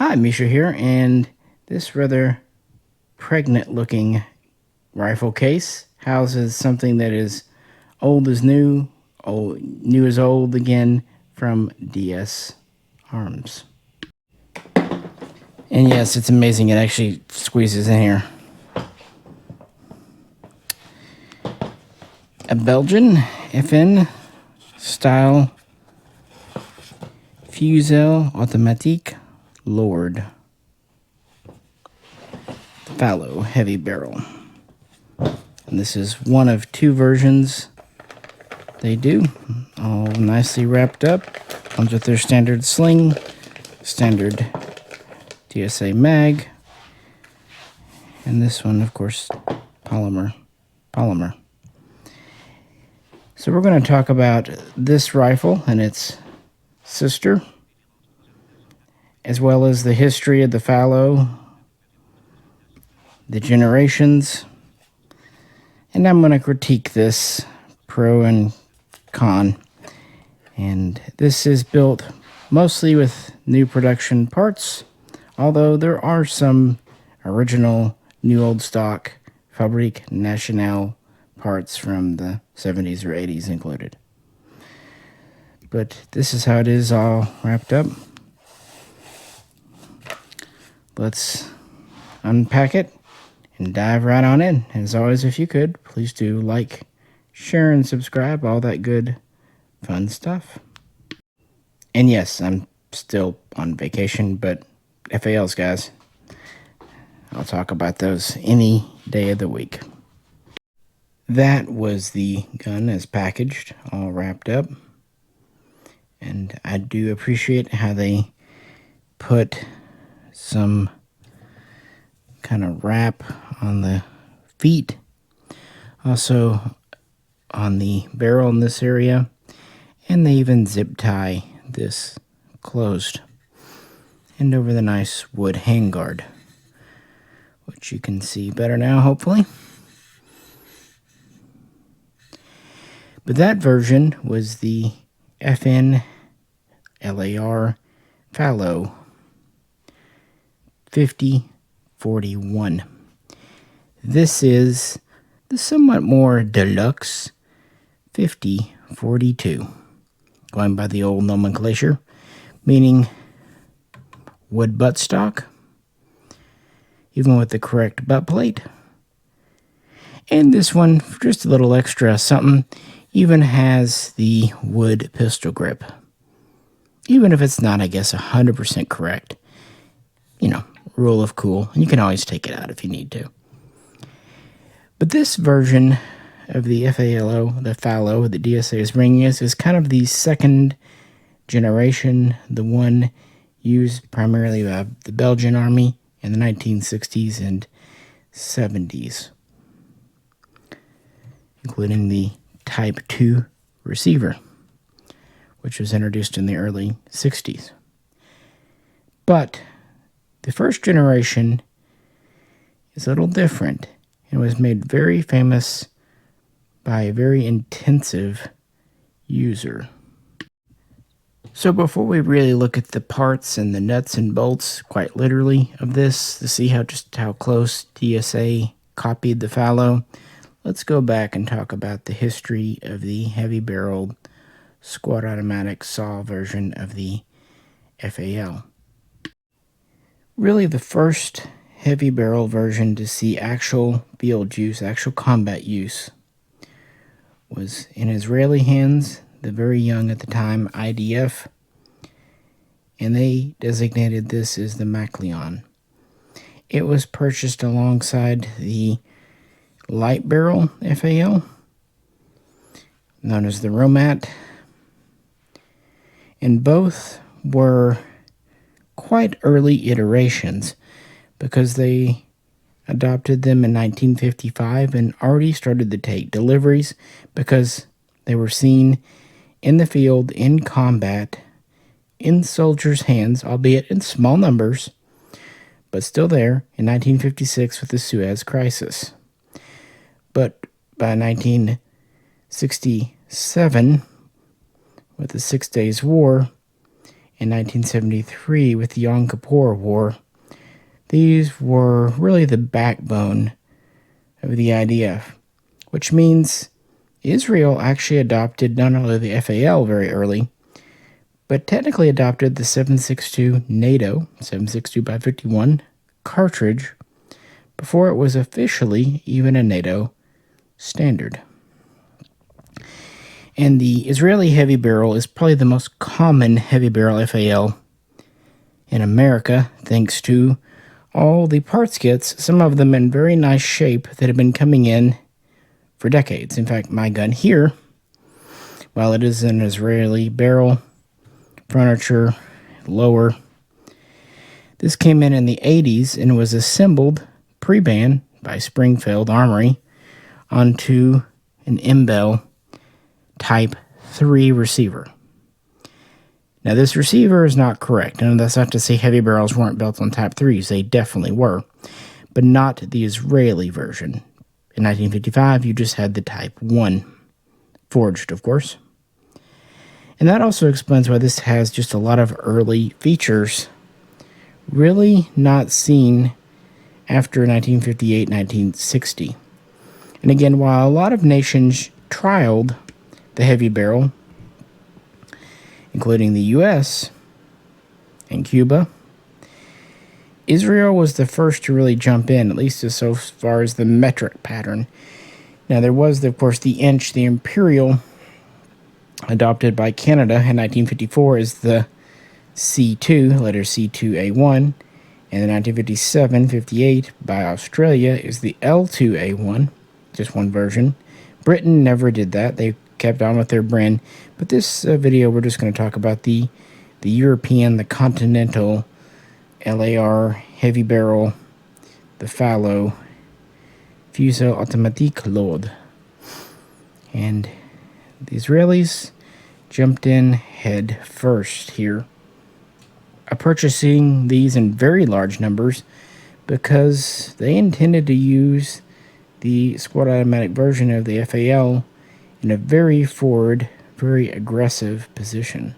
Hi, Misha here, and this rather pregnant-looking rifle case houses something that is old as new, new as old again from DS Arms. And yes, it's amazing, it actually squeezes in here. A Belgian FN style Fusil Automatique Lourde FALO heavy barrel. And this is one of two versions they do, all nicely wrapped up. Comes with their standard sling, standard DSA mag, and this one, of course, polymer. So we're going to talk about this rifle and its sister, as well as the history of the FALO, the generations, and I'm going to critique this pro and con. And this is built mostly with new production parts, although there are some original new old stock Fabrique Nationale parts from the 70s or 80s included. But this is how it is all wrapped up. Let's unpack it and dive right on in. As always, if you could, please do like, share, and subscribe, all that good fun stuff. And yes, I'm still on vacation, but FALs, guys, I'll talk about those any day of the week. That was the gun as packaged, all wrapped up. And I do appreciate how they put some kind of wrap on the feet, also on the barrel in this area, and they even zip tie this closed, and over the nice wood handguard, which you can see better now, hopefully. But that version was the FN LAR FALO 5041. This is the somewhat more deluxe 5042, going by the old nomenclature, meaning wood buttstock, even with the correct butt plate. And this one, just a little extra something, even has the wood pistol grip. Even if it's not, I guess, 100% correct. You know, rule of cool, and you can always take it out if you need to. But this version of the FALO, the DSA is bringing us, is kind of the second generation, the one used primarily by the Belgian army in the 1960s and 70s, including the Type 2 receiver, which was introduced in the early 60s. But the first generation is a little different and was made very famous by a very intensive user. So before we really look at the parts and the nuts and bolts, quite literally, of this, to see just how close DSA copied the FALO, let's go back and talk about the history of the heavy-barreled squad automatic saw version of the FAL. Really, the first heavy barrel version to see actual field use, actual combat use, was in Israeli hands, the very young at the time IDF, and they designated this as the Macleon. It was purchased alongside the light barrel FAL, known as the Romat, and both were quite early iterations because they adopted them in 1955 and already started to take deliveries because they were seen in the field, in combat, in soldiers' hands, albeit in small numbers, but still there in 1956 with the Suez Crisis. But by 1967, with the 6 Days War, in 1973 with the Yom Kippur War, these were really the backbone of the IDF, which means Israel actually adopted not only the FAL very early, but technically adopted the 7.62 NATO 7.62x51 cartridge before it was officially even a NATO standard. And the Israeli heavy barrel is probably the most common heavy barrel FAL in America, thanks to all the parts kits, some of them in very nice shape, that have been coming in for decades. In fact, my gun here, while it is an Israeli barrel, furniture, lower, this came in the 80s and was assembled pre-ban by Springfield Armory onto an M-Bell Type 3 receiver. Now, this receiver is not correct, and that's not to say heavy barrels weren't built on Type 3s. They definitely were, but not the Israeli version. In 1955, you just had the Type 1, forged, of course. And that also explains why this has just a lot of early features, really not seen after 1958, 1960. And again, while a lot of nations trialed the heavy barrel, including the U.S. and Cuba, Israel was the first to really jump in, at least as so far as the metric pattern. Now, there was, of course, the inch, the imperial, adopted by Canada in 1954 is the C2, letter C2A1, and in 1957-58 by Australia is the L2A1, just one version. Britain never did that. They kept on with their brand. But this video, we're just going to talk about the European, the Continental LAR heavy barrel, the FALO Fusil Automatique Lourde. And the Israelis jumped in head first here, purchasing these in very large numbers because they intended to use the squad automatic version of the FAL in a very forward, very aggressive position.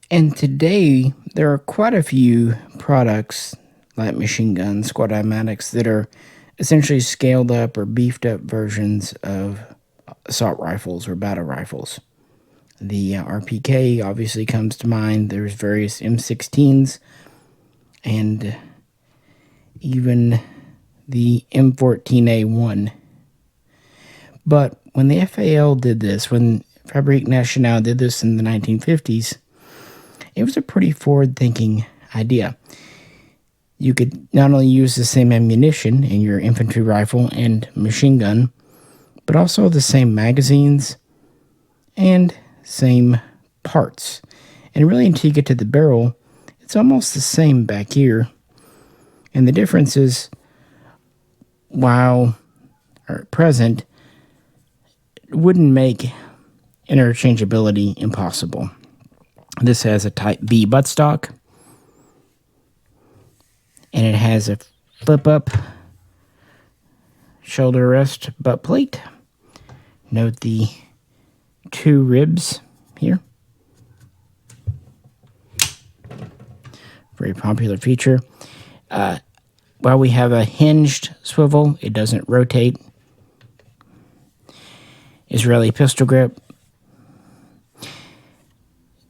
And today, there are quite a few products like machine guns, squad automatics, that are essentially scaled up or beefed up versions of assault rifles or battle rifles. The RPK obviously comes to mind. There's various M16s and even the M14A1. But when the FAL did this, when Fabrique Nationale did this in the 1950s, it was a pretty forward-thinking idea. You could not only use the same ammunition in your infantry rifle and machine gun, but also the same magazines and same parts. And really, until you get to the barrel, it's almost the same back here. And the difference is, while or present, wouldn't make interchangeability impossible. This has a Type B buttstock, and it has a flip-up shoulder rest butt plate. Note the two ribs here. Very popular feature. While we have a hinged swivel, it doesn't rotate. Israeli pistol grip.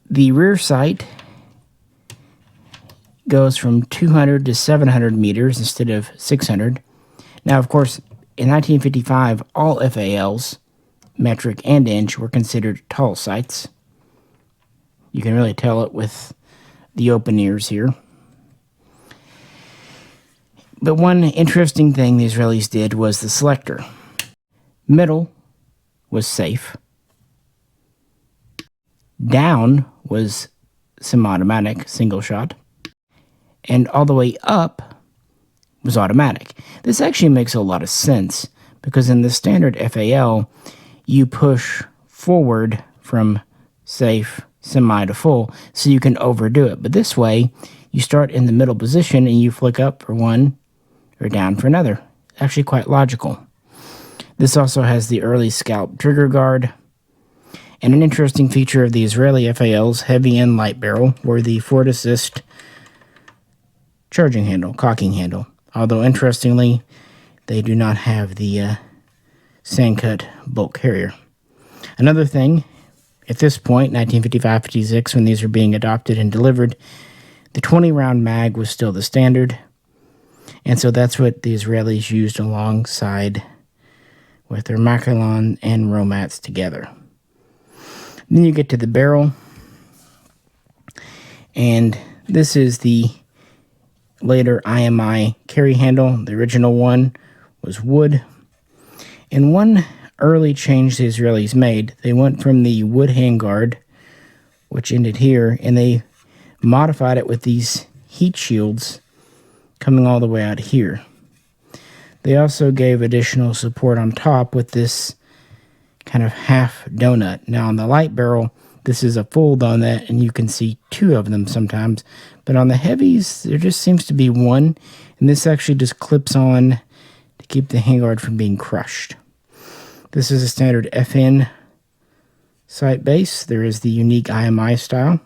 The rear sight goes from 200 to 700 meters instead of 600. Now, of course, in 1955, all FALs, metric and inch, were considered tall sights. You can really tell it with the open ears here. But one interesting thing the Israelis did was the selector. Middle was safe. Down was semi-automatic, single shot. And all the way up was automatic. This actually makes a lot of sense because in the standard FAL, you push forward from safe, semi to full, so you can overdo it. But this way, you start in the middle position and you flick up for one or down for another. Actually quite logical. This also has the early scalp trigger guard. And an interesting feature of the Israeli FAL's heavy and light barrel were the forward assist charging handle, cocking handle. Although, interestingly, they do not have the sand-cut bolt carrier. Another thing, at this point, 1955-56, when these were being adopted and delivered, the 20-round mag was still the standard, and so that's what the Israelis used alongside with their Makrelon and Romats together. Then you get to the barrel, and this is the later IMI carry handle. The original one was wood. And one early change the Israelis made, they went from the wood handguard, which ended here, and they modified it with these heat shields coming all the way out here. They also gave additional support on top with this kind of half donut. Now on the light barrel, this is a full donut, and you can see two of them sometimes. But on the heavies, there just seems to be one, and this actually just clips on to keep the handguard from being crushed. This is a standard FN sight base. There is the unique IMI style.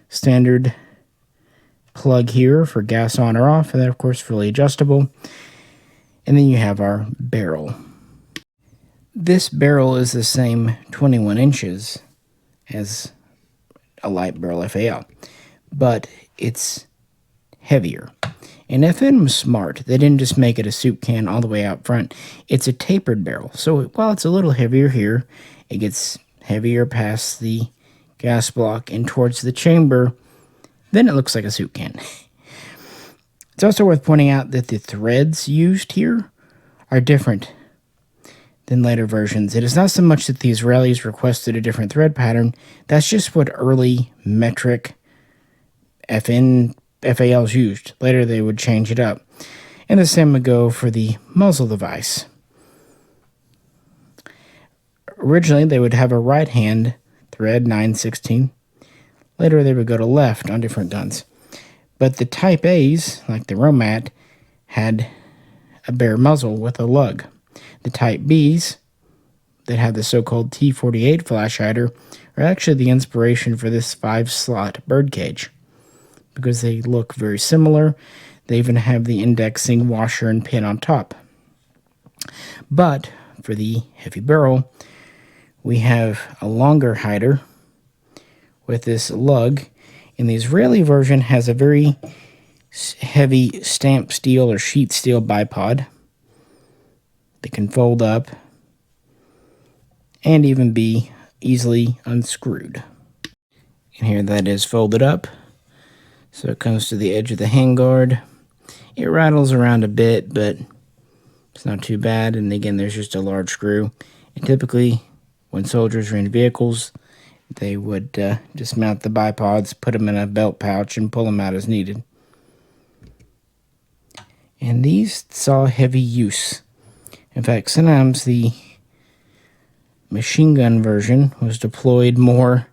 Standard plug here for gas on or off, and then of course fully adjustable. And then you have our barrel. This barrel is the same 21 inches as a light barrel FAL, but it's heavier. And FN was smart. They didn't just make it a soup can all the way out front. It's a tapered barrel. So while it's a little heavier here, it gets heavier past the gas block and towards the chamber. Then it looks like a soup can. It's also worth pointing out that the threads used here are different than later versions. It is not so much that the Israelis requested a different thread pattern. That's just what early metric FALs used. Later they would change it up. And the same would go for the muzzle device. Originally they would have a right hand thread 9/16. Later they would go to left on different guns. But the Type A's, like the Romat, had a bare muzzle with a lug. The Type B's, that had the so-called T48 flash hider, are actually the inspiration for this 5-slot birdcage, because they look very similar. They even have the indexing washer and pin on top. But for the heavy barrel, we have a longer hider with this lug, and the Israeli version has a very heavy stamped steel or sheet steel bipod that can fold up and even be easily unscrewed. And here that is folded up, so it comes to the edge of the handguard. It rattles around a bit, but it's not too bad. And again, there's just a large screw. And typically, when soldiers are in vehicles, they would dismount the bipods, put them in a belt pouch, and pull them out as needed. And these saw heavy use. In fact, sometimes the machine gun version was deployed more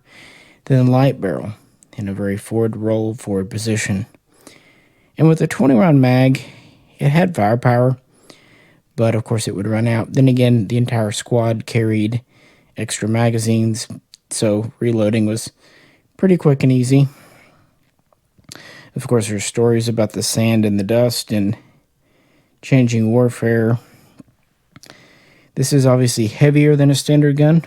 than light barrel in a very forward roll, forward position. And with a 20-round mag, it had firepower, but of course it would run out. Then again, the entire squad carried extra magazines, so reloading was pretty quick and easy. Of course, there's stories about the sand and the dust and changing warfare. This is obviously heavier than a standard gun.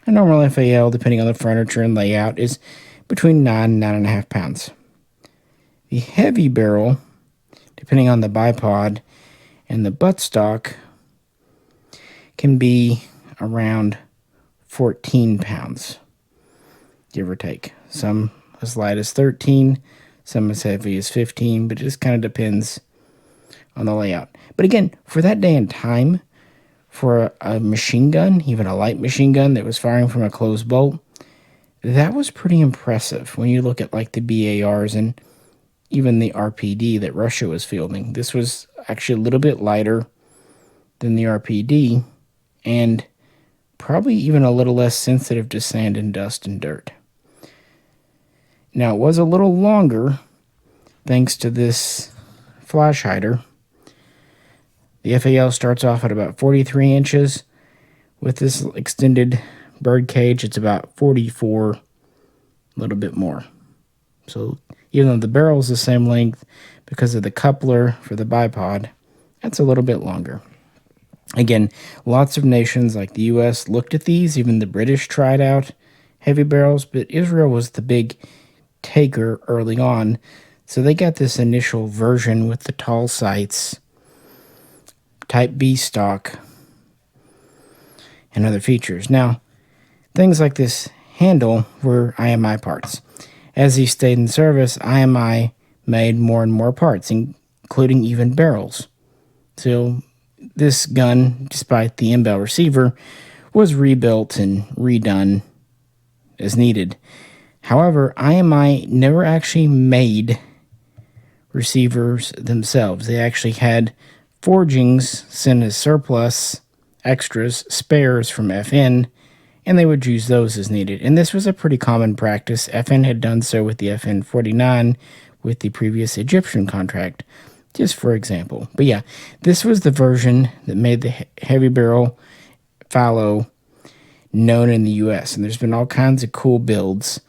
A normal FAL, depending on the furniture and layout, is between 9 and 9.5 pounds. The heavy barrel, depending on the bipod and the buttstock, can be around 14 pounds, give or take. Some as light as 13, some as heavy as 15, but it just kind of depends on the layout. But again, for that day and time, for a machine gun, even a light machine gun that was firing from a closed bolt, that was pretty impressive when you look at like the BARs and even the RPD that Russia was fielding. This was actually a little bit lighter than the RPD and probably even a little less sensitive to sand and dust and dirt. Now, it was a little longer thanks to this flash hider. The FAL starts off at about 43 inches with this extended birdcage, it's about 44, a little bit more. So even though the barrel is the same length, because of the coupler for the bipod, that's a little bit longer. Again, lots of nations like the U.S. looked at these. Even the British tried out heavy barrels, but Israel was the big taker early on. So they got this initial version with the tall sights, Type B stock, and other features. Now, things like this handle were IMI parts. As these stayed in service, IMI made more and more parts, including even barrels. So this gun, despite the M-Bell receiver, was rebuilt and redone as needed. However, IMI never actually made receivers themselves. They actually had forgings sent as surplus, extras, spares from FN, and they would use those as needed. And this was a pretty common practice. FN had done so with the FN-49 with the previous Egyptian contract, just for example. But yeah, this was the version that made the heavy barrel FALO known in the U.S., and there's been all kinds of cool builds.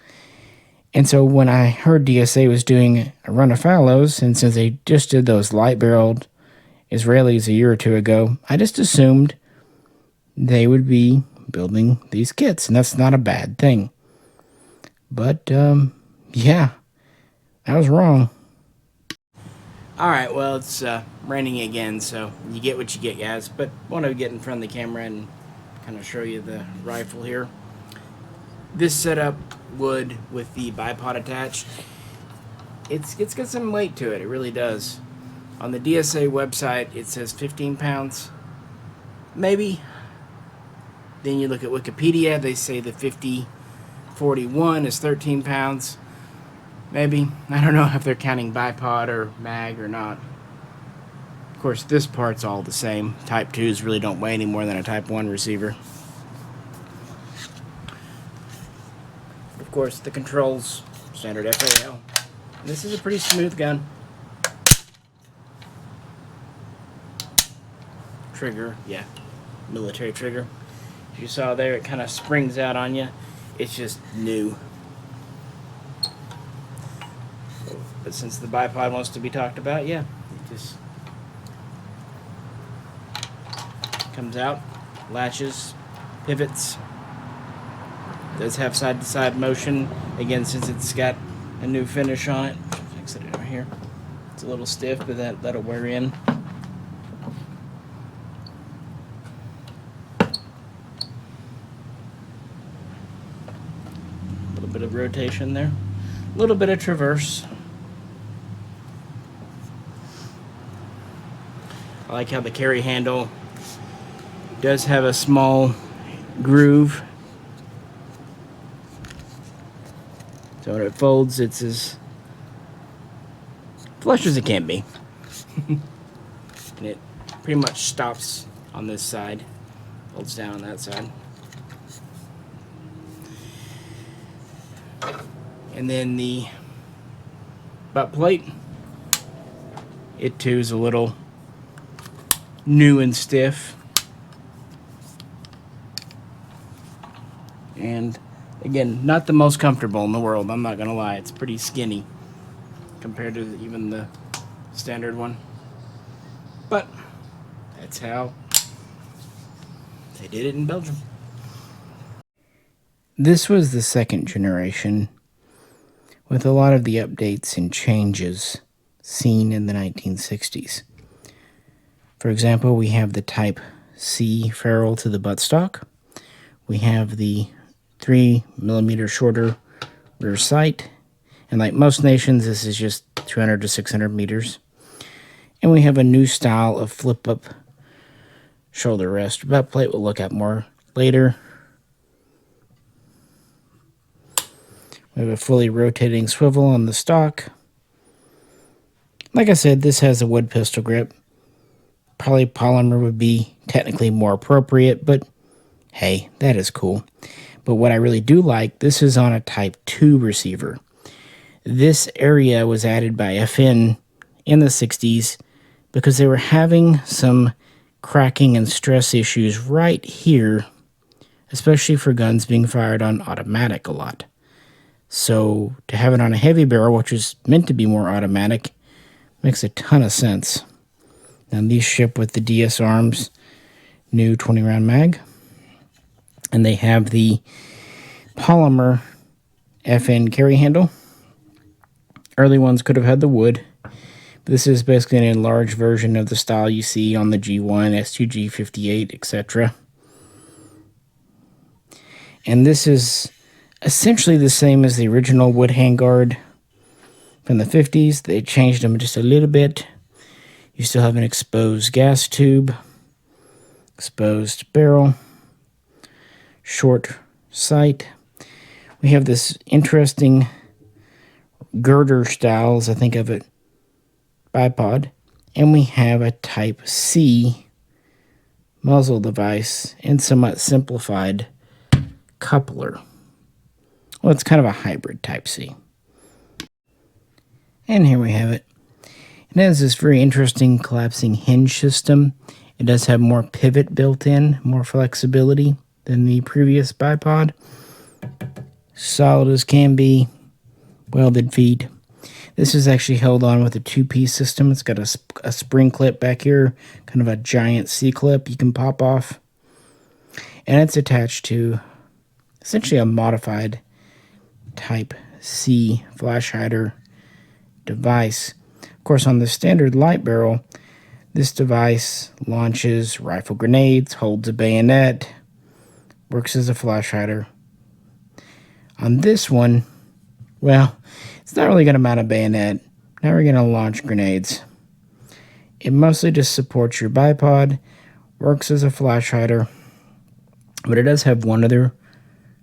And so when I heard DSA was doing a run of FALOs, and since they just did those light-barreled Israelis a year or two ago, I just assumed they would be building these kits, and that's not a bad thing. But, yeah, I was wrong. Alright, well, it's raining again, so you get what you get, guys. But I want to get in front of the camera and kind of show you the rifle here. This setup wood with the bipod attached, it's got some weight to it. It really does. On the DSA website, it says 15 pounds. Maybe. Then you look at Wikipedia, they say the 5041 is 13 pounds. Maybe. I don't know if they're counting bipod or mag or not. Of course, this part's all the same. Type 2s really don't weigh any more than a Type 1 receiver. Of course, the controls, standard FAL. This is a pretty smooth gun. Trigger, yeah, military trigger. As you saw there, it kind of springs out on you. It's just new. But since the bipod wants to be talked about, yeah, it just comes out, latches, pivots. Does have side-to-side motion. Again, since it's got a new finish on it. Fix it over here. It's a little stiff, but that'll wear in. A little bit of rotation there. A little bit of traverse. I like how the carry handle does have a small groove. So when it folds, it's as flush as it can be. And it pretty much stops on this side, folds down on that side. And then the butt plate, it too is a little new and stiff. And again, not the most comfortable in the world, I'm not gonna lie. It's pretty skinny compared to even the standard one. But that's how they did it in Belgium. This was the second generation, with a lot of the updates and changes seen in the 1960s. For example, we have the Type C ferrule to the buttstock. We have the 3mm shorter rear sight, and like most nations, this is just 200 to 600 meters. And we have a new style of flip-up shoulder rest. Butt plate we'll look at more later. We have a fully rotating swivel on the stock. Like I said, this has a wood pistol grip. Probably polymer would be technically more appropriate, but hey, that is cool. But what I really do like, this is on a Type 2 receiver. This area was added by FN in the 60s because they were having some cracking and stress issues right here especially for guns being fired on automatic a lot. So to have it on a heavy barrel, which is meant to be more automatic, makes a ton of sense. Now these ship with the DS Arms new 20-round mag, and they have the polymer FN carry handle. Early ones could have had the wood. This is basically an enlarged version of the style you see on the G1, S2G 58, etc. And this is essentially the same as the original wood handguard from the 50s. They changed them just a little bit. You still have an exposed gas tube, exposed barrel, short sight. We have this interesting girder style, as I think of it, bipod, and we have a Type C muzzle device and somewhat simplified coupler. Well, it's kind of a hybrid Type C. And here we have it. It has this very interesting collapsing hinge system. It does have more pivot built in, more flexibility than the previous bipod. Solid as can be, welded feet. This is actually held on with a two-piece system. It's got a spring clip back here, kind of a giant C-clip you can pop off. And it's attached to essentially a modified Type C flash hider device. Of course, on the standard light barrel, this device launches rifle grenades, holds a bayonet, works as a flash hider. On this one, well, it's not really going to mount a bayonet, not really going to launch grenades. It mostly just supports your bipod, works as a flash hider, but it does have one other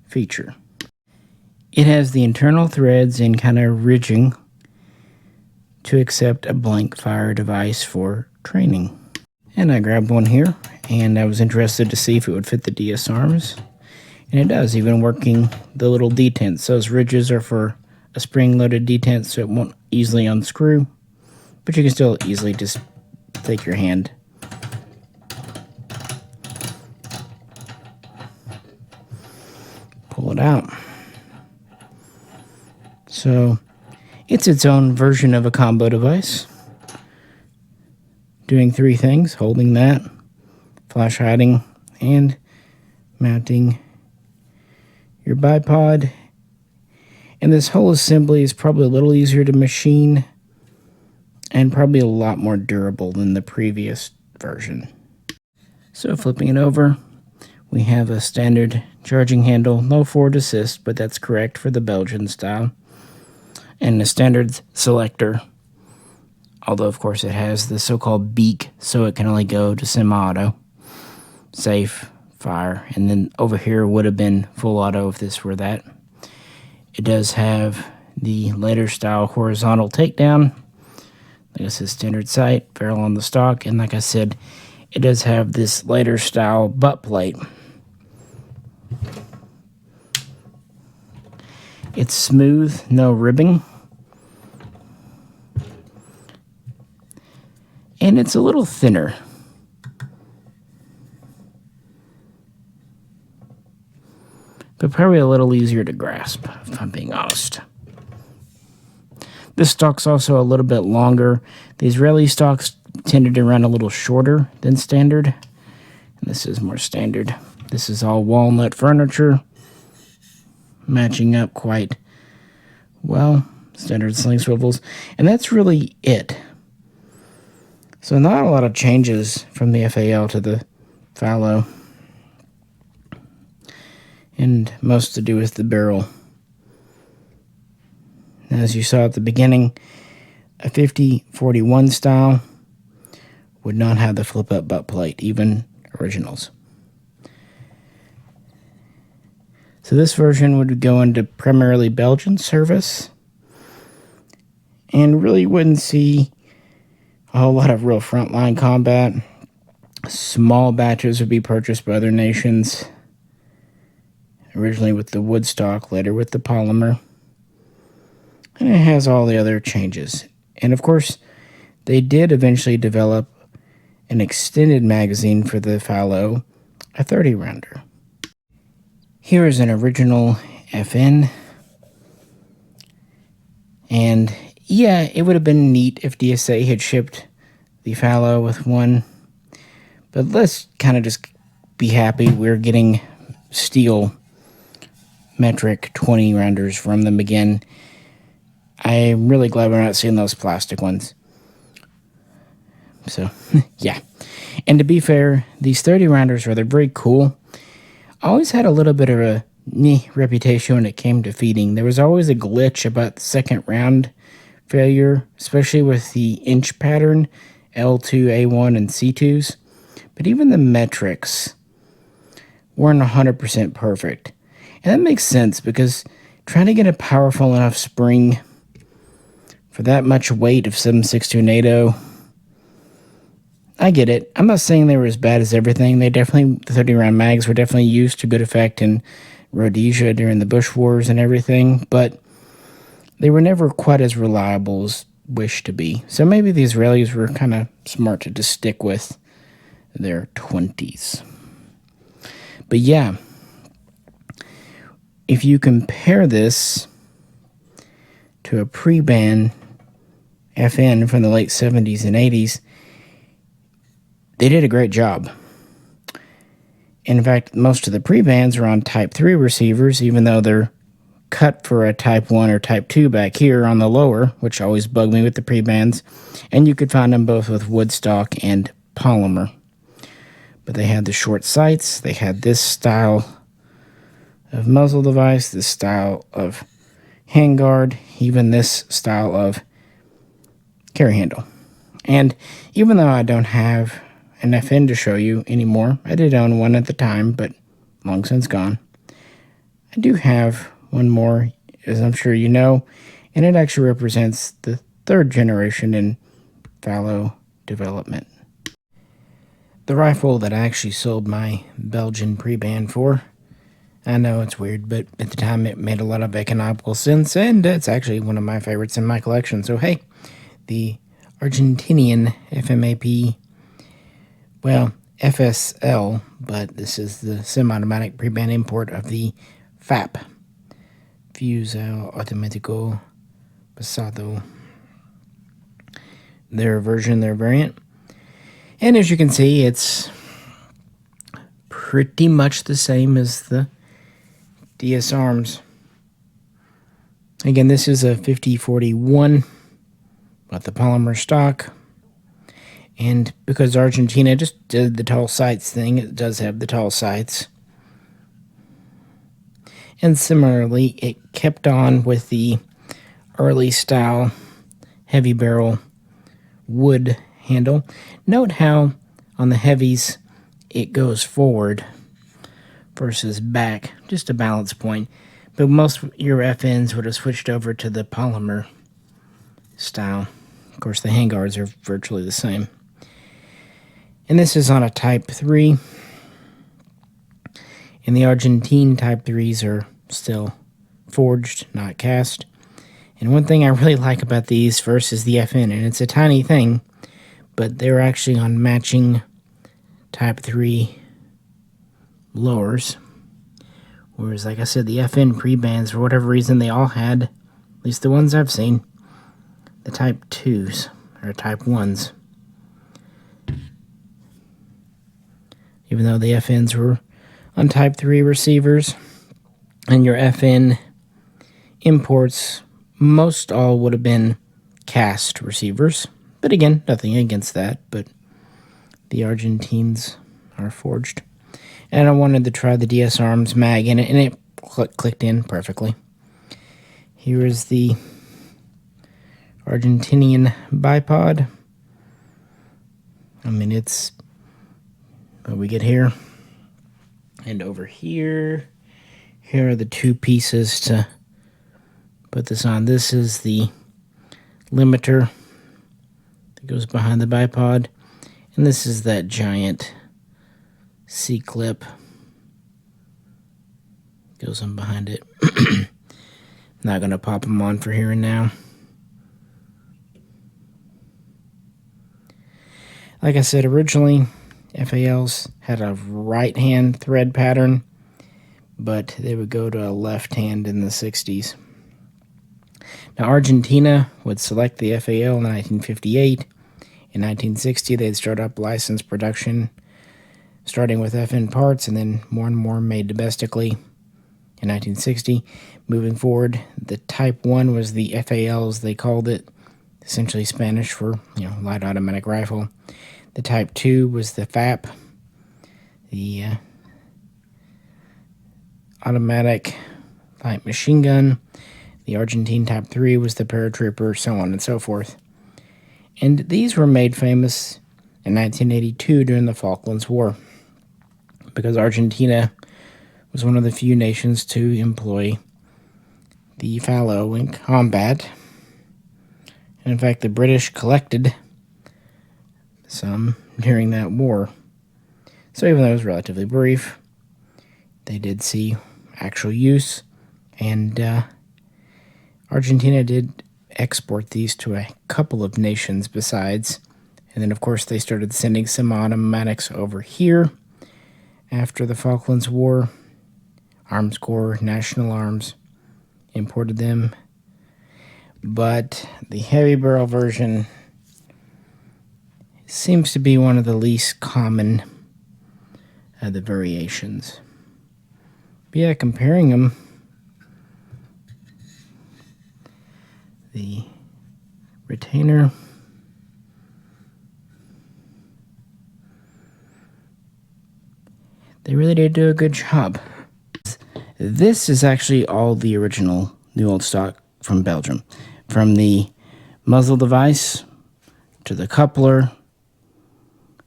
feature. It has the internal threads and kind of ridging to accept a blank fire device for training. And I grabbed one here, and I was interested to see if it would fit the DS Arms. And it does, even working the little detents. Those ridges are for a spring-loaded detent, so it won't easily unscrew. But you can still easily just take your hand, pull it out. So it's its own version of a combo device, doing three things: holding that, flash hiding, and mounting your bipod. And this whole assembly is probably a little easier to machine and probably a lot more durable than the previous version. So flipping it over, we have a standard charging handle, no forward assist, but that's correct for the Belgian style, and a standard selector, although of course it has the so-called beak, so it can only go to semi-auto, safe, fire, and then over here would have been full auto if this were that. It does have the later style horizontal takedown. Like I said, standard sight, barrel on the stock, and like I said, it does have this later style butt plate. It's smooth, no ribbing. And it's a little thinner. But probably a little easier to grasp, if I'm being honest. This stock's also a little bit longer. The Israeli stocks tended to run a little shorter than standard, and this is more standard. This is all walnut furniture, matching up quite well. Standard sling swivels, and that's really it. So not a lot of changes from the FAL to the FALO, and most to do with the barrel. As you saw at the beginning, a 50-41 style would not have the flip-up butt plate, even originals. So this version would go into primarily Belgian service, and really wouldn't see a whole lot of real frontline combat. Small batches would be purchased by other nations, originally with the wood stock, later with the polymer. And it has all the other changes. And of course, they did eventually develop an extended magazine for the FALO, a 30-rounder. Here is an original FN. And yeah, it would have been neat if DSA had shipped the FALO with one. But let's kind of just be happy we're getting steel metric 20 rounders from them again. I'm really glad we're not seeing those plastic ones. So, yeah. And to be fair, these 30 rounders they're very cool. I always had a little bit of a reputation when it came to feeding. There was always a glitch about the second round failure, especially with the inch pattern, L2, A1, and C2s. But even the metrics weren't 100% perfect. And that makes sense because trying to get a powerful enough spring for that much weight of 7.62 NATO, I get it. I'm not saying they were as bad as everything. The 30-round mags were definitely used to good effect in Rhodesia during the Bush Wars and everything, but they were never quite as reliable as wished to be. So maybe the Israelis were kind of smart to just stick with their 20s. But yeah, if you compare this to a pre-ban FN from the late 70s and 80s, they did a great job. In fact, most of the pre-bans are on Type 3 receivers, even though they're cut for a Type 1 or Type 2 back here on the lower, which always bugged me with the pre-bans. And you could find them both with woodstock and polymer. But they had the short sights, they had this style of muzzle device, this style of handguard, even this style of carry handle. And even though I don't have an FN to show you anymore, I did own one at the time, but long since gone. I do have one more, as I'm sure you know, and it actually represents the third generation in FALO development. The rifle that I actually sold my Belgian pre-ban for. I know it's weird, but at the time it made a lot of economical sense, and it's actually one of my favorites in my collection. So hey, the Argentinian FMAP, well, FSL, but this is the semi-automatic pre-ban import of the FAP, Fusil Automático Pesado. Their version, their variant. And as you can see, it's pretty much the same as the DS Arms. Again, this is a 5041, but the polymer stock. And because Argentina just did the tall sights thing, it does have the tall sights. And similarly, it kept on with the early style heavy barrel wood handle. Note how on the heavies it goes forward versus back, just a balance point. But most of your FNs would have switched over to the polymer style. Of course, the handguards are virtually the same. And this is on a Type 3. And the Argentine Type 3s are still forged, not cast. And one thing I really like about these versus the FN, and it's a tiny thing, but they're actually on matching Type 3 lowers. Whereas, like I said, the FN pre-bans, for whatever reason, they all had, at least the ones I've seen, the Type 2s, or Type 1s. Even though the FNs were on Type 3 receivers, and your FN imports, most all would have been cast receivers. But again, nothing against that, but the Argentines are forged. And I wanted to try the DS Arms mag in it, and it clicked in perfectly. Here is the Argentinian bipod. I mean, it's what we get here. And over here, here are the two pieces to put this on. This is the limiter that goes behind the bipod. And this is that giant C-clip. Goes on behind it. Not going to pop them on for here and now. Like I said, originally, FALs had a right-hand thread pattern, but they would go to a left hand in the 60s. Now, Argentina would select the FAL in 1958. In 1960, they'd start up licensed production, starting with FN parts and then more and more made domestically in 1960. Moving forward, the Type 1 was the FAL, as they called it, essentially Spanish for, light automatic rifle. The Type 2 was the FAP, the automatic light machine gun. The Argentine Type 3 was the paratrooper, so on and so forth. And these were made famous in 1982 during the Falklands War, because Argentina was one of the few nations to employ the FALO in combat. And in fact, the British collected some during that war. So even though it was relatively brief, they did see actual use, and Argentina did export these to a couple of nations besides. And then, of course, they started sending some automatics over here after the Falklands War. Arms Corps, National Arms imported them. But the heavy barrel version seems to be one of the least common of the variations. But yeah, comparing them, the retainer, they really did do a good job. This is actually all the original New Old Stock from Belgium. From the muzzle device, to the coupler,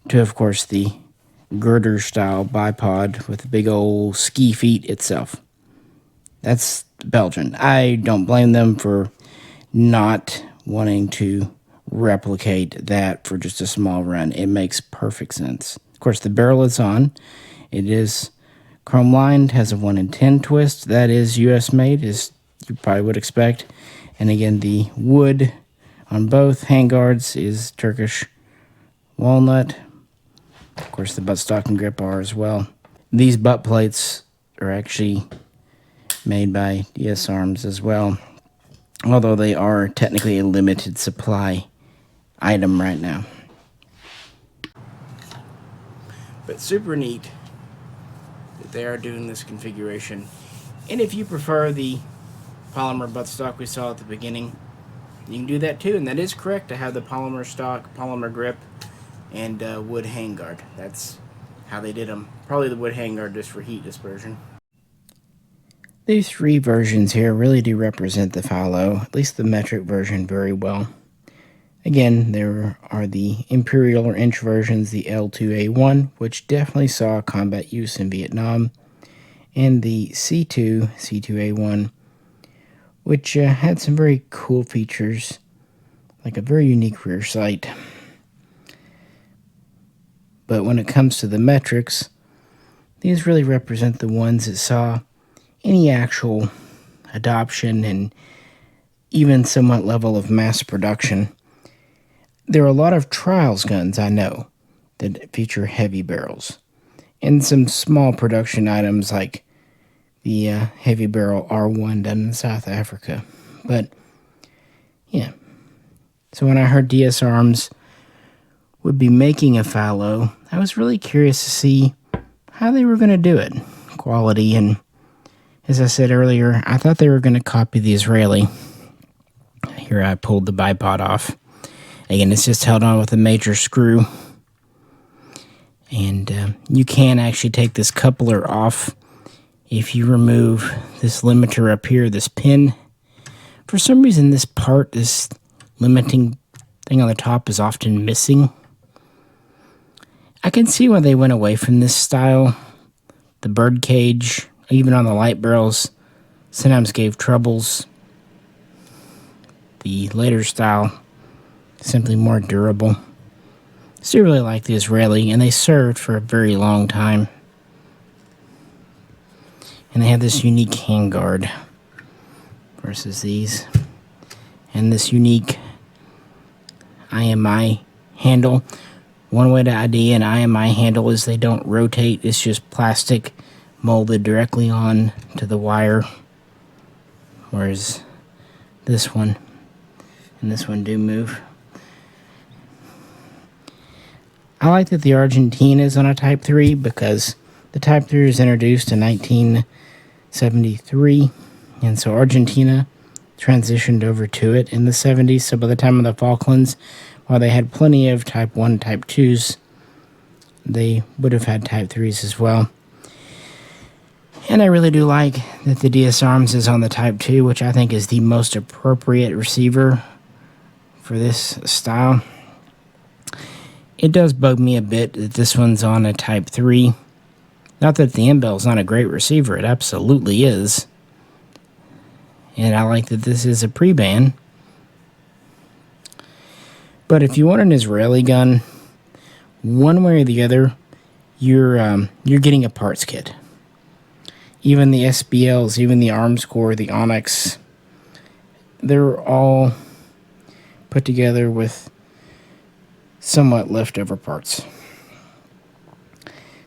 to, of course, the girder-style bipod with the big old ski feet itself. That's Belgian. I don't blame them for not wanting to replicate that for just a small run. It makes perfect sense. Of course, the barrel is on. It is chrome lined, has a 1 in 10 twist. That is US made, as you probably would expect. And again, the wood on both handguards is Turkish walnut. Of course, the buttstock and grip are as well. These butt plates are actually made by DS Arms as well, although they are technically a limited supply item right now. But super neat that they are doing this configuration. And if you prefer the polymer buttstock we saw at the beginning, you can do that too. And that is correct to have the polymer stock, polymer grip, and wood handguard. That's how they did them. Probably the wood handguard just for heat dispersion. These three versions here really do represent the FALO, at least the metric version, very well. Again, there are the Imperial or inch versions, the L2A1, which definitely saw combat use in Vietnam, and the C2, C2A1, which had some very cool features, like a very unique rear sight. But when it comes to the metrics, these really represent the ones that saw any actual adoption and even somewhat level of mass production. There are a lot of trials guns, I know, that feature heavy barrels, and some small production items like the heavy barrel R1 done in South Africa. But, yeah. So when I heard DS Arms would be making a FALO, I was really curious to see how they were going to do it. Quality, and as I said earlier, I thought they were going to copy the Israeli. Here I pulled the bipod off. Again, it's just held on with a major screw. And you can actually take this coupler off if you remove this limiter up here, this pin. For some reason, this part, this limiting thing on the top, is often missing. I can see why they went away from this style. The bird cage, even on the light barrels, sometimes gave troubles. The later style, simply more durable. Still really like the Israeli, and they served for a very long time. And they have this unique handguard versus these. And this unique IMI handle. One way to ID an IMI handle is they don't rotate. It's just plastic molded directly on to the wire, whereas this one and this one do move. I like that the Argentina is on a Type 3 because the Type 3 was introduced in 1973, and so Argentina transitioned over to it in the 70s. So by the time of the Falklands, while they had plenty of Type 1, Type 2s, they would have had Type 3s as well. And I really do like that the DS Arms is on the Type 2, which I think is the most appropriate receiver for this style. It does bug me a bit that this one's on a Type 3. Not that the M-Bell is not a great receiver, it absolutely is. And I like that this is a pre-ban. But if you want an Israeli gun, one way or the other, you're getting a parts kit. Even the SBLs, even the Armscore, the Onyx, they're all put together with somewhat leftover parts.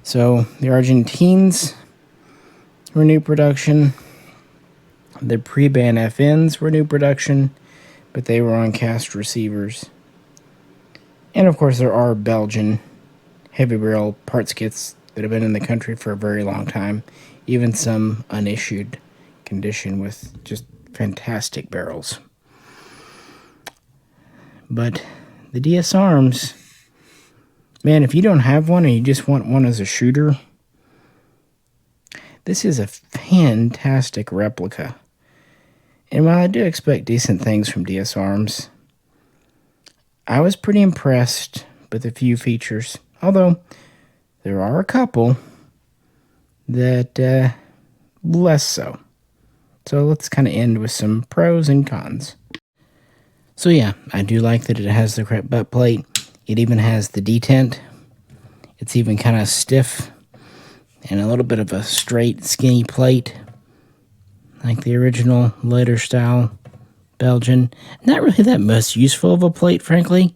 So the Argentines were new production. The pre-ban FNs were new production, but they were on cast receivers. And of course there are Belgian heavy barrel parts kits that have been in the country for a very long time. Even some unissued condition with just fantastic barrels. But the DS Arms, man, if you don't have one and you just want one as a shooter, this is a fantastic replica. And while I do expect decent things from DS Arms, I was pretty impressed with a few features. Although, there are a couple that less so. So let's kind of end with some pros and cons. So yeah, I do like that it has the correct butt plate. It even has the detent. It's even kind of stiff and a little bit of a straight, skinny plate, like the original later style Belgian. Not really that most useful of a plate, frankly,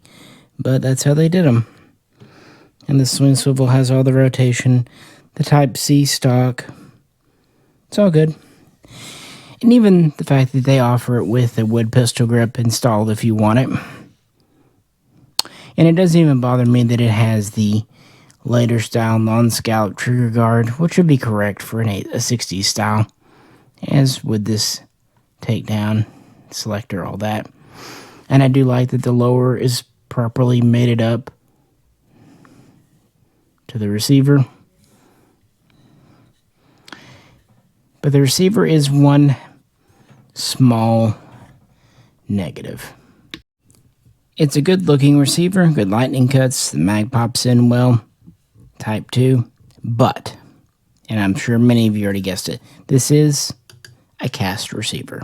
but that's how they did them. And the swing swivel has all the rotation. The Type C stock. It's all good. And even the fact that they offer it with a wood pistol grip installed if you want it. And it doesn't even bother me that it has the later style non-scallop trigger guard, which would be correct for a 60s style, as would this takedown selector, all that. And I do like that the lower is properly mated up to the receiver. But the receiver is one small negative. It's a good looking receiver, good lightning cuts, the mag pops in well, Type 2, but, and I'm sure many of you already guessed it, this is a cast receiver.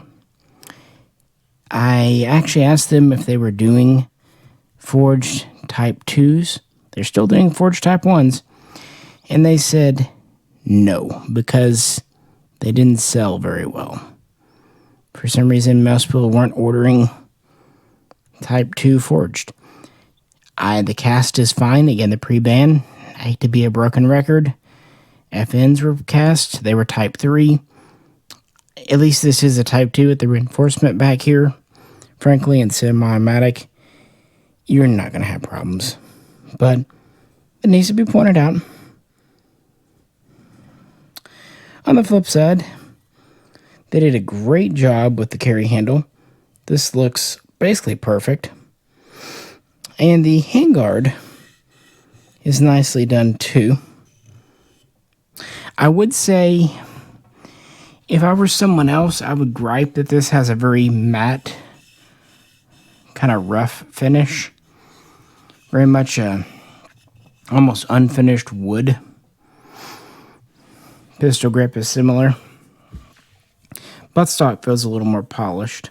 I actually asked them if they were doing forged Type 2s. They're still doing forged Type 1s, and they said no, because they didn't sell very well. For some reason, most people weren't ordering Type 2 forged. The cast is fine. Again, the pre-ban, I hate to be a broken record. FNs were cast. They were Type 3. At least this is a Type 2 with the reinforcement back here. Frankly, in semi-automatic, you're not going to have problems. But it needs to be pointed out. On the flip side, they did a great job with the carry handle. This looks basically perfect. And the handguard is nicely done too. I would say, if I were someone else, I would gripe that this has a very matte, kind of rough finish. Very much almost unfinished wood. Pistol grip is similar. Buttstock feels a little more polished.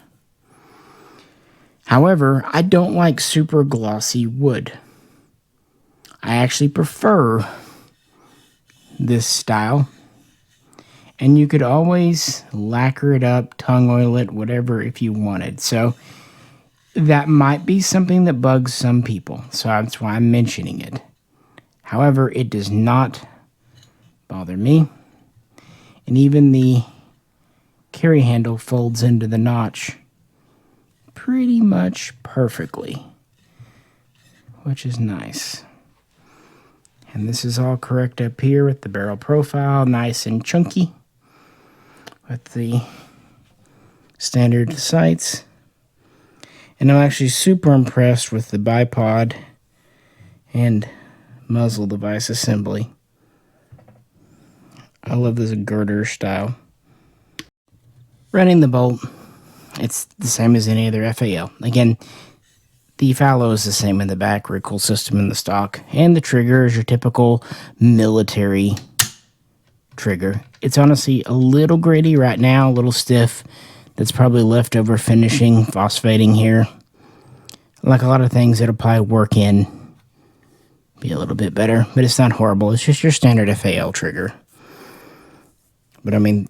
However, I don't like super glossy wood. I actually prefer this style. And you could always lacquer it up, tongue oil it, whatever if you wanted. So that might be something that bugs some people. So that's why I'm mentioning it. However, it does not bother me. And even the carry handle folds into the notch pretty much perfectly, which is nice. And this is all correct up here with the barrel profile, nice and chunky, with the standard sights. And I'm actually super impressed with the bipod and muzzle device assembly. I love this girder style. Running the bolt, it's the same as any other FAL. Again, the FALO is the same in the back, recoil system in the stock, and the trigger is your typical military trigger. It's honestly a little gritty right now, a little stiff. That's probably leftover finishing, phosphating here. Like a lot of things that apply work in, be a little bit better, but it's not horrible. It's just your standard FAL trigger. But I mean,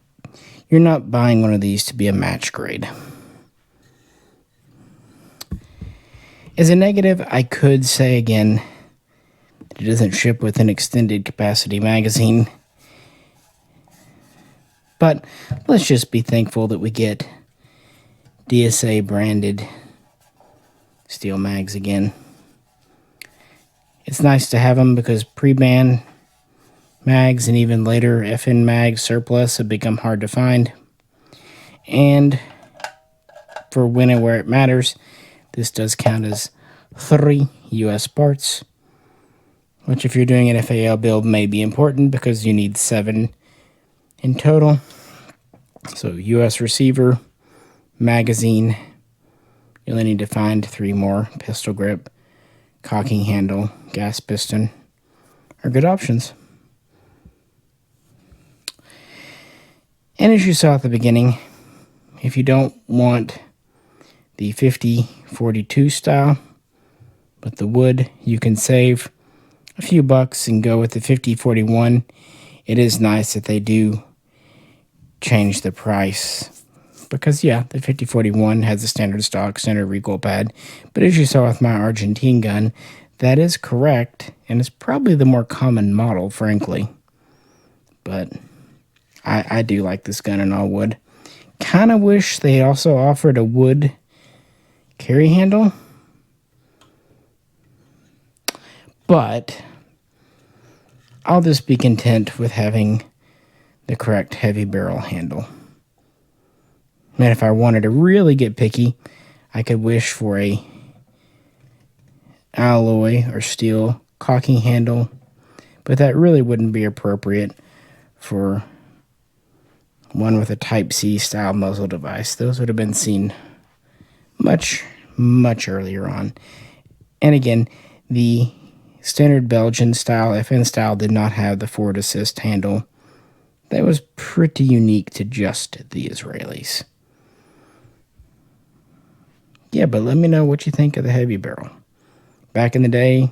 you're not buying one of these to be a match grade. As a negative, I could say again that it doesn't ship with an extended capacity magazine. But let's just be thankful that we get DSA branded steel mags again. It's nice to have them because pre-ban mags and even later FN mags surplus have become hard to find. And for when and where it matters, this does count as 3 US parts, which if you're doing an FAL build may be important because you need 7 in total. So US receiver, magazine, you only need to find 3 more. Pistol grip, cocking handle, gas piston are good options. And as you saw at the beginning, if you don't want the 50-42 style with the wood, you can save a few bucks and go with the 50-41. It is nice that they do change the price because, yeah, the 50-41 has a standard stock, standard recoil pad. But as you saw with my Argentine gun, that is correct, and it's probably the more common model, frankly. But I do like this gun in all wood. Kind of wish they also offered a wood carry handle. But I'll just be content with having the correct heavy barrel handle. And if I wanted to really get picky, I could wish for a alloy or steel cocking handle. But that really wouldn't be appropriate for one with a Type-C style muzzle device. Those would have been seen much, much earlier on. And again, the standard Belgian style, FN style, did not have the forward assist handle. That was pretty unique to just the Israelis. Yeah, but let me know what you think of the heavy barrel. Back in the day,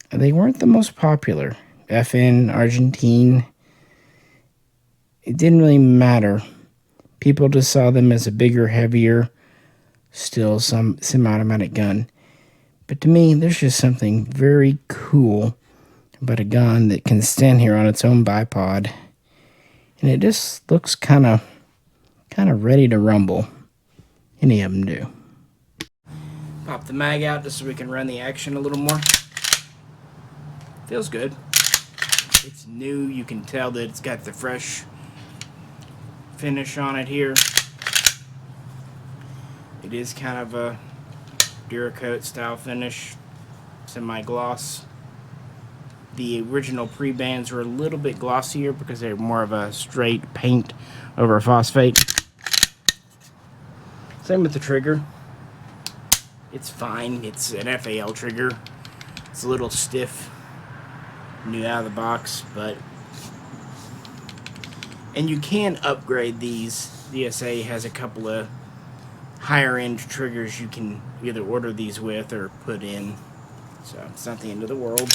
they weren't the most popular. FN, Argentine, it didn't really matter. People just saw them as a bigger, heavier, still some semi-automatic gun. But to me, there's just something very cool about a gun that can stand here on its own bipod. And it just looks kind of ready to rumble. Any of them do. Pop the mag out just so we can run the action a little more. Feels good. It's new. You can tell that it's got the fresh finish on it here. It is kind of a Duracoat style finish, semi-gloss. The original pre-bands were a little bit glossier because they're more of a straight paint over phosphate. Same with the trigger. It's fine. It's an FAL trigger. It's a little stiff, new out of the box, but and you can upgrade these. DSA has a couple of higher end triggers you can either order these with or put in, so it's not the end of the world.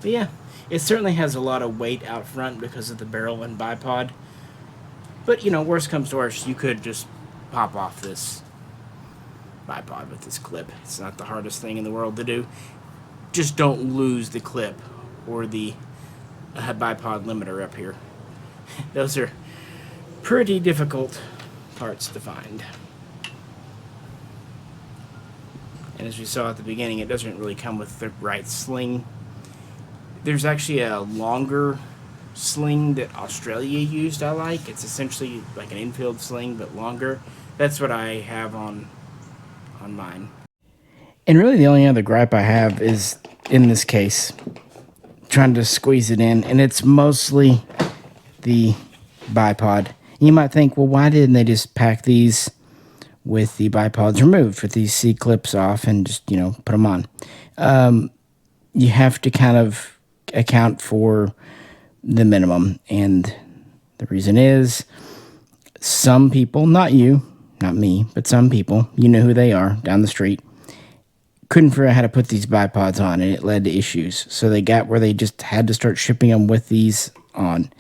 But yeah, it certainly has a lot of weight out front because of the barrel and bipod. But, you know, worst comes to worst, you could just pop off this bipod with this clip. It's not the hardest thing in the world to do. just don't lose the clip or the bipod limiter up here. Those are pretty difficult parts to find. And as we saw at the beginning, it doesn't really come with the right sling. There's actually a longer sling that Australia used I like. It's essentially like an infield sling, but longer. That's what I have on mine. And really the only other gripe I have is, in this case, trying to squeeze it in, and it's mostly the bipod. You might think, well, why didn't they just pack these with the bipods removed, with these C clips off, and just, you know, put them on? You have to kind of account for the minimum, and the reason is some people, not you, not me, but some people, you know who they are, down the street, couldn't figure out how to put these bipods on, and it led to issues. So they got where they just had to start shipping them with these on.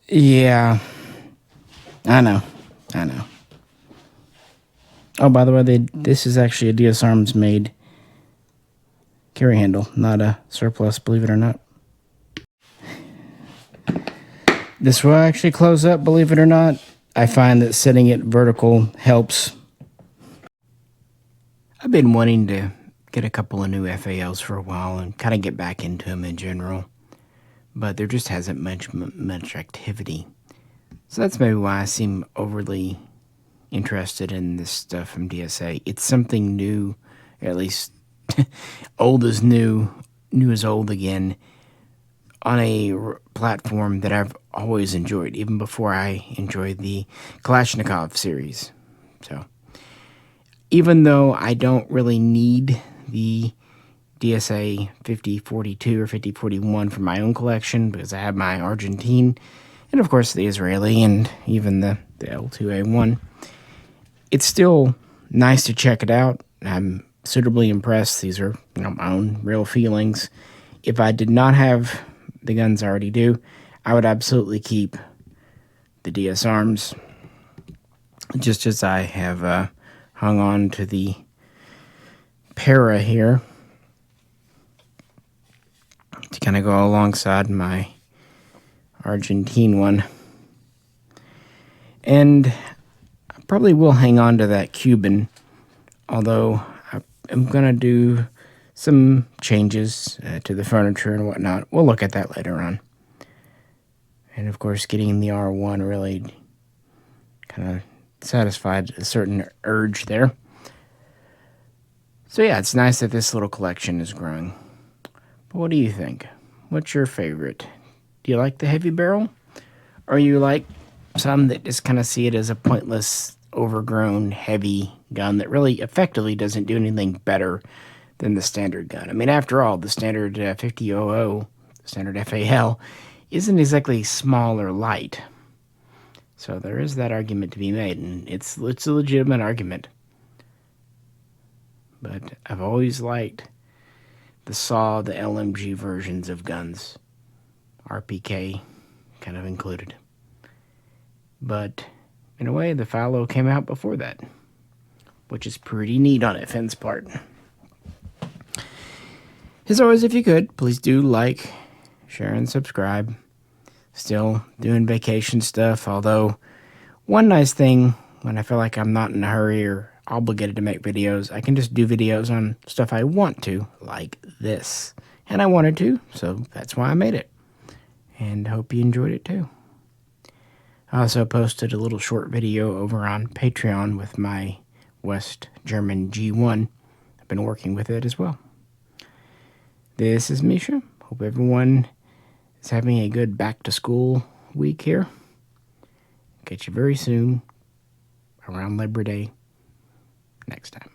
Yeah, I know. Oh, by the way, this is actually a DS Arms made carry handle, not a surplus, believe it or not. This will actually close up, believe it or not. I find that setting it vertical helps. I've been wanting to get a couple of new FALs for a while and kind of get back into them in general, but there just hasn't much activity. So that's maybe why I seem overly interested in this stuff from DSA. It's something new, at least old is new, new is old again, on a platform that I've always enjoyed, even before I enjoyed the Kalashnikov series. So even though I don't really need the DSA 5042 or 5041 for my own collection, because I have my Argentine, and of course the Israeli, and even the L2A1, it's still nice to check it out. I'm suitably impressed. These are, you know, my own real feelings. If I did not have the guns I already do, I would absolutely keep the DS Arms, just as I have hung on to the Para here to kind of go alongside my Argentine one. And I probably will hang on to that Cuban, although I'm going to do some changes to the furniture and whatnot. We'll look at that later on. And of course, getting the R1 really kind of satisfied a certain urge there. So yeah, it's nice that this little collection is growing. But what do you think? What's your favorite? Do you like the heavy barrel? Or you like some that just kind of see it as a pointless, overgrown, heavy gun that really effectively doesn't do anything better than the standard gun? I mean, after all, the standard 5000, the standard FAL, isn't exactly small or light. So there is that argument to be made, and it's a legitimate argument. But I've always liked the SAW, the LMG versions of guns, RPK kind of included. But in a way, the FALO came out before that, which is pretty neat on FN's part. As always, if you could, please do like, share, and subscribe. Still doing vacation stuff, although one nice thing, when I feel like I'm not in a hurry or obligated to make videos, I can just do videos on stuff I want to, like this. And I wanted to, so that's why I made it. And hope you enjoyed it too. I also posted a little short video over on Patreon with my West German G1. I've been working with it as well. This is Misha. Hope everyone is having a good back-to-school week here. Catch you very soon around Labor Day next time.